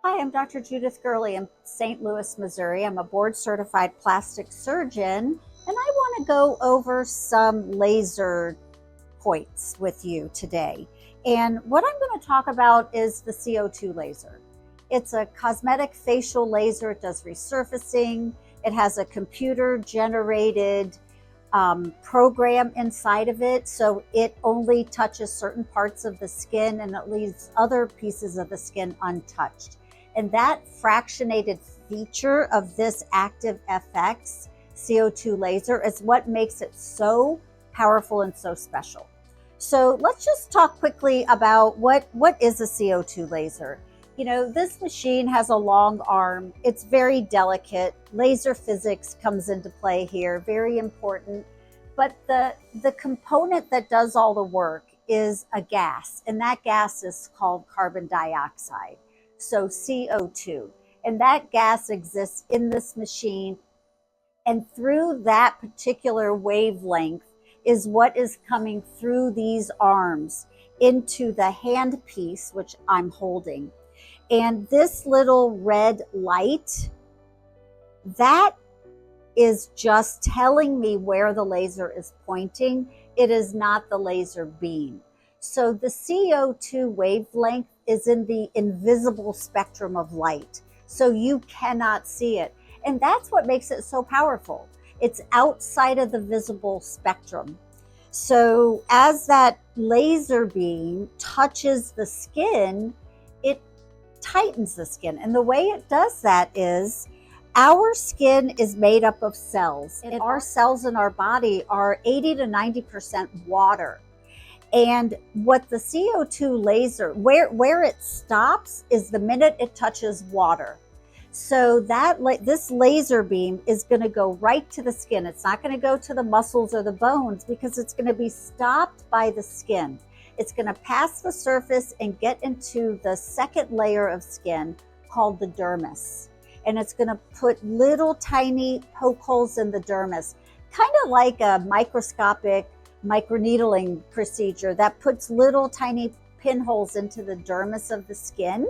Hi, I'm Dr. Judith Gurley in St. Louis, Missouri. I'm a board certified plastic surgeon, and I want to go over some laser points with you today. And what I'm going to talk about is the CO2 laser. It's a cosmetic facial laser. It does resurfacing. It has a computer generated program inside of it, so it only touches certain parts of the skin and it leaves other pieces of the skin untouched. And that fractionated feature of this active FX CO2 laser is what makes it so powerful and so special. So let's just talk quickly about what is a CO2 laser. You know, this machine has a long arm. It's very delicate. Laser physics comes into play here, very important. But the component that does all the work is a gas, and that gas is called carbon dioxide, so CO2. And that gas exists in this machine, and through that particular wavelength is what is coming through these arms into the hand piece, which I'm holding. And this little red light, that is just telling me where the laser is pointing. It is not the laser beam. So the CO2 wavelength is in the invisible spectrum of light. So you cannot see it. And that's what makes it so powerful. It's outside of the visible spectrum. So as that laser beam touches the skin, it tightens the skin. And the way it does that is our skin is made up of cells, and our cells in our body are 80 to 90% water. And what the CO2 laser, where it stops is the minute it touches water. So this laser beam is going to go right to the skin. It's not going to go to the muscles or the bones because it's going to be stopped by the skin. It's going to pass the surface and get into the second layer of skin called the dermis. And it's going to put little tiny poke holes in the dermis, kind of like a microscopic microneedling procedure that puts little tiny pinholes into the dermis of the skin.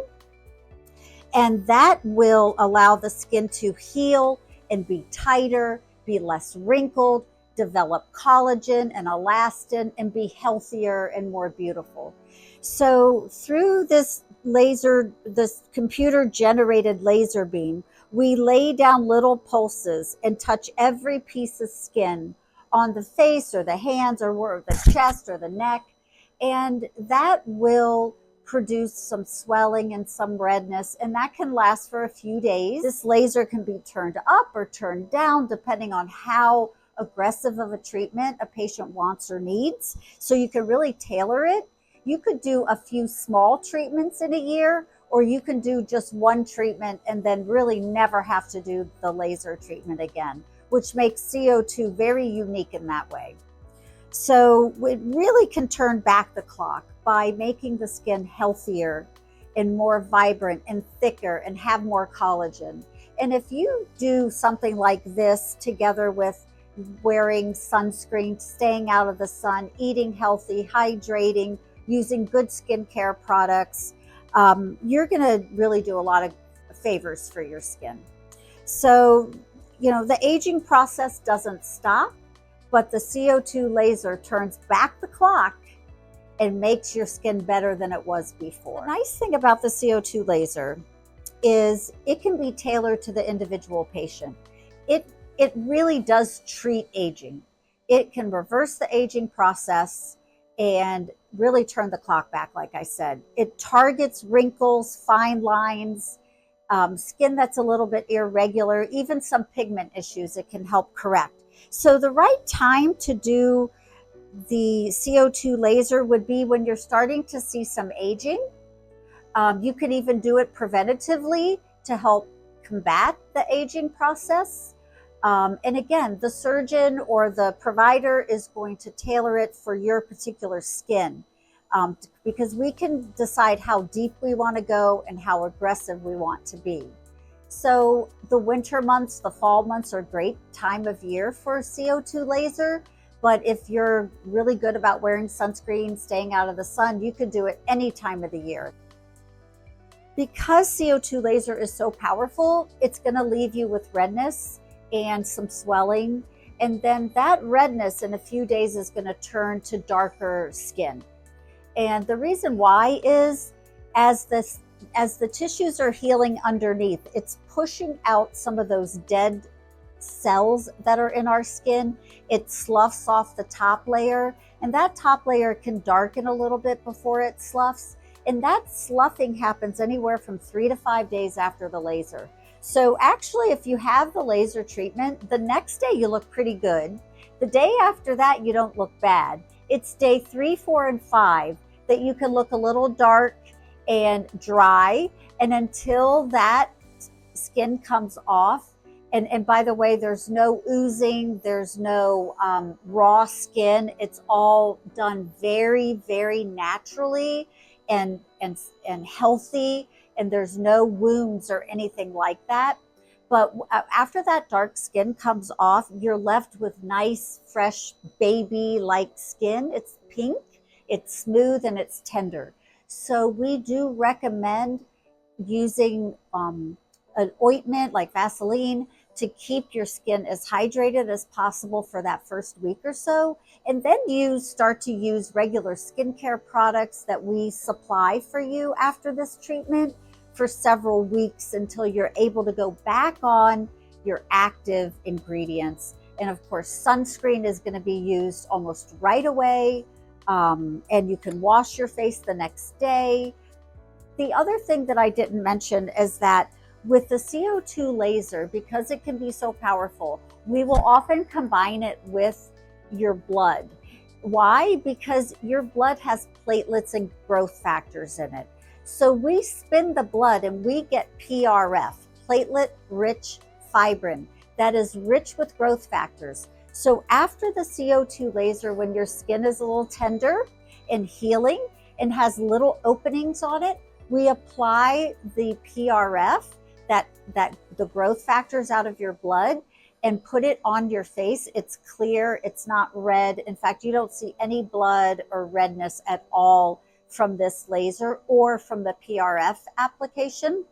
And that will allow the skin to heal and be tighter, be less wrinkled, develop collagen and elastin, and be healthier and more beautiful. So through this laser, this computer generated laser beam, we lay down little pulses and touch every piece of skin on the face or the hands or the chest or the neck. And that will produce some swelling and some redness, and that can last for a few days. This laser can be turned up or turned down depending on how aggressive of a treatment a patient wants or needs. So you can really tailor it. You could do a few small treatments in a year, or you can do just one treatment and then really never have to do the laser treatment again, which makes CO2 very unique in that way. So it really can turn back the clock by making the skin healthier and more vibrant and thicker and have more collagen. And if you do something like this together with wearing sunscreen, staying out of the sun, eating healthy, hydrating, using good skincare products, you're going to really do a lot of favors for your skin. So, you know, the aging process doesn't stop, but the CO2 laser turns back the clock and makes your skin better than it was before. The nice thing about the CO2 laser is it can be tailored to the individual patient. It really does treat aging. It can reverse the aging process and really turn the clock back, like I said. It targets wrinkles, fine lines, skin that's a little bit irregular, even some pigment issues it can help correct. So the right time to do the CO2 laser would be when you're starting to see some aging. You can even do it preventatively to help combat the aging process. And again, the surgeon or the provider is going to tailor it for your particular skin, because we can decide how deep we want to go and how aggressive we want to be. So the winter months, the fall months are a great time of year for CO2 laser. But if you're really good about wearing sunscreen, staying out of the sun, you could do it any time of the year. Because CO2 laser is so powerful, it's going to leave you with redness and some swelling. And then that redness in a few days is going to turn to darker skin. And the reason why is as the tissues are healing underneath, it's pushing out some of those dead cells that are in our skin. It sloughs off the top layer, and that top layer can darken a little bit before it sloughs. And that sloughing happens anywhere from 3 to 5 days after the laser. So actually, if you have the laser treatment, the next day you look pretty good. The day after that, you don't look bad. It's day 3, 4, and 5 that you can look a little dark and dry. And until that skin comes off, and by the way, there's no oozing, there's no raw skin. It's all done very, very naturally and healthy, and there's no wounds or anything like that. But after that dark skin comes off, you're left with nice, fresh, baby-like skin. It's pink, it's smooth, and it's tender. So we do recommend using an ointment like Vaseline to keep your skin as hydrated as possible for that first week or so. And then you start to use regular skincare products that we supply for you after this treatment for several weeks until you're able to go back on your active ingredients. And of course, sunscreen is going to be used almost right away. And you can wash your face the next day. The other thing that I didn't mention is that with the CO2 laser, because it can be so powerful, we will often combine it with your blood. Why? Because your blood has platelets and growth factors in it. So we spin the blood and we get PRF, platelet-rich fibrin, that is rich with growth factors. So after the CO2 laser, when your skin is a little tender and healing and has little openings on it, we apply the PRF, that the growth factors out of your blood, and put it on your face. It's clear, it's not red. In fact, you don't see any blood or redness at all from this laser or from the PRF application.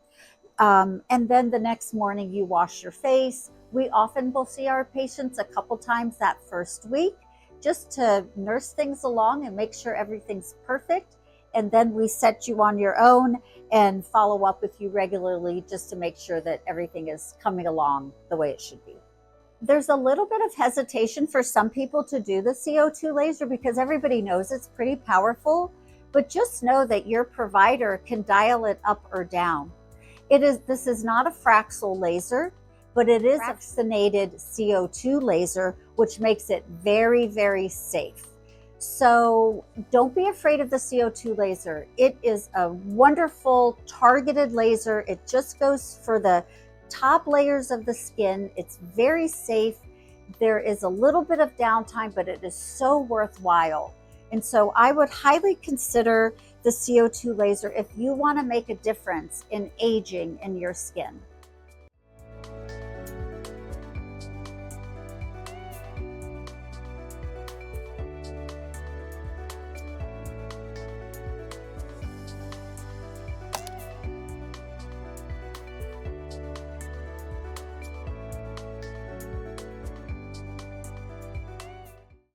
And then the next morning you wash your face. We often will see our patients a couple times that first week just to nurse things along and make sure everything's perfect. And then we set you on your own and follow up with you regularly just to make sure that everything is coming along the way it should be. There's a little bit of hesitation for some people to do the CO2 laser because everybody knows it's pretty powerful, but just know that your provider can dial it up or down. This is not a Fractional laser, but it is a fractionated CO2 laser, which makes it very, very safe. So don't be afraid of the CO2 laser. It is a wonderful targeted laser. It just goes for the top layers of the skin. It's very safe. There is a little bit of downtime, but it is so worthwhile. And so I would highly consider the CO2 laser if you want to make a difference in aging in your skin.